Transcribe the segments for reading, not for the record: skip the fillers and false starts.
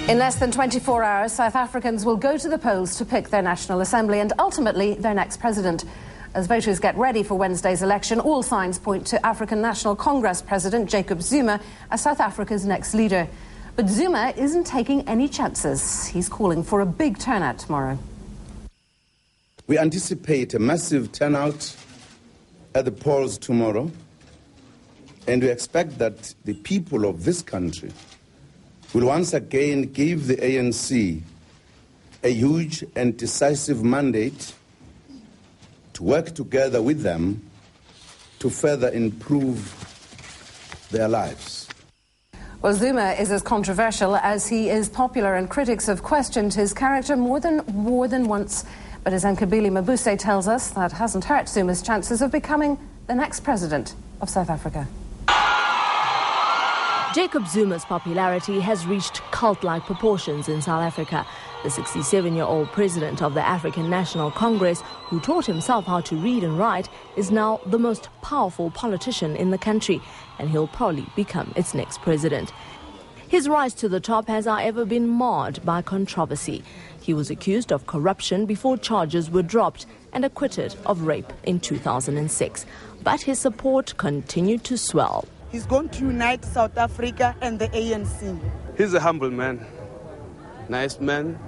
In less than 24 hours, South Africans will go to the polls to pick their National Assembly and ultimately their next president. As voters get ready for Wednesday's election, all signs point to African National Congress President Jacob Zuma as South Africa's next leader. But Zuma isn't taking any chances. He's calling for a big turnout tomorrow. We anticipate a massive turnout at the polls tomorrow, and we expect that the people of this country will once again give the ANC a huge and decisive mandate to work together with them to further improve their lives. Well, Zuma is as controversial as he is popular, and critics have questioned his character more than once. But as Nkabili Mabuse tells us, that hasn't hurt Zuma's chances of becoming the next president of South Africa. Jacob Zuma's popularity has reached cult-like proportions in South Africa. The 67-year-old president of the African National Congress, who taught himself how to read and write, is now the most powerful politician in the country, and he'll probably become its next president. His rise to the top has, however, been marred by controversy. He was accused of corruption before charges were dropped and acquitted of rape in 2006. But his support continued to swell. He's going to unite South Africa and the ANC. He's a humble man, nice man.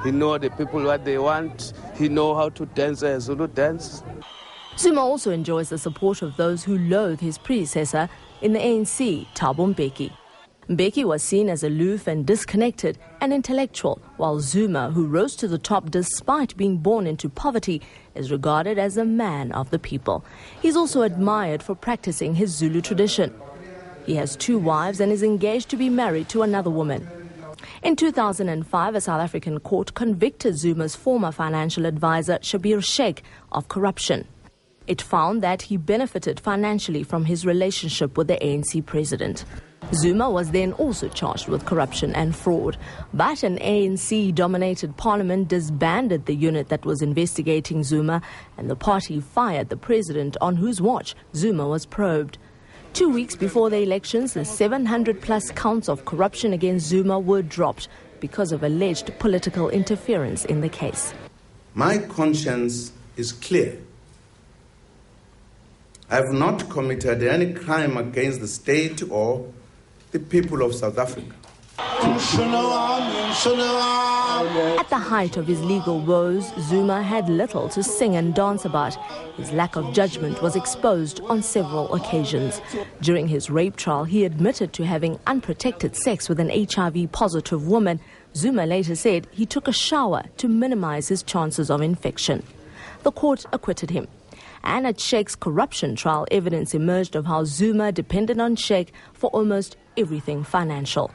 He knows the people what they want. He knows how to dance a Zulu dance. Zuma also enjoys the support of those who loathe his predecessor in the ANC, Thabo Mbeki. Mbeki was seen as aloof and disconnected and intellectual, while Zuma, who rose to the top despite being born into poverty, is regarded as a man of the people. He's also admired for practicing his Zulu tradition. He has 2 wives and is engaged to be married to another woman. In 2005, a South African court convicted Zuma's former financial advisor, Schabir Shaik, of corruption. It found that he benefited financially from his relationship with the ANC president. Zuma was then also charged with corruption and fraud, but an ANC-dominated parliament disbanded the unit that was investigating Zuma, and the party fired the president on whose watch Zuma was probed. 2 weeks before the elections, the 700-plus counts of corruption against Zuma were dropped because of alleged political interference in the case. My conscience is clear. I have not committed any crime against the state or the people of South Africa. At the height of his legal woes, Zuma had little to sing and dance about. His lack of judgment was exposed on several occasions. During his rape trial, he admitted to having unprotected sex with an HIV-positive woman. Zuma later said he took a shower to minimize his chances of infection. The court acquitted him. And at Shaik's corruption trial, evidence emerged of how Zuma depended on Shaik for almost everything financial.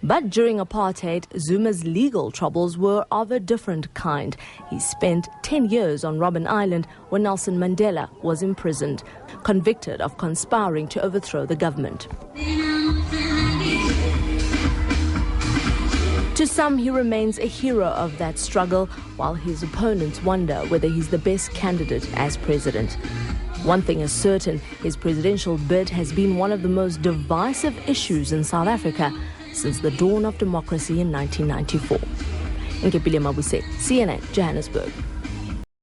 But during apartheid, Zuma's legal troubles were of a different kind. He spent 10 years on Robben Island where Nelson Mandela was imprisoned, convicted of conspiring to overthrow the government. To some, he remains a hero of that struggle, while his opponents wonder whether he's the best candidate as president. One thing is certain, his presidential bid has been one of the most divisive issues in South Africa since the dawn of democracy in 1994. Nkabili Mabuse, CNN, Johannesburg.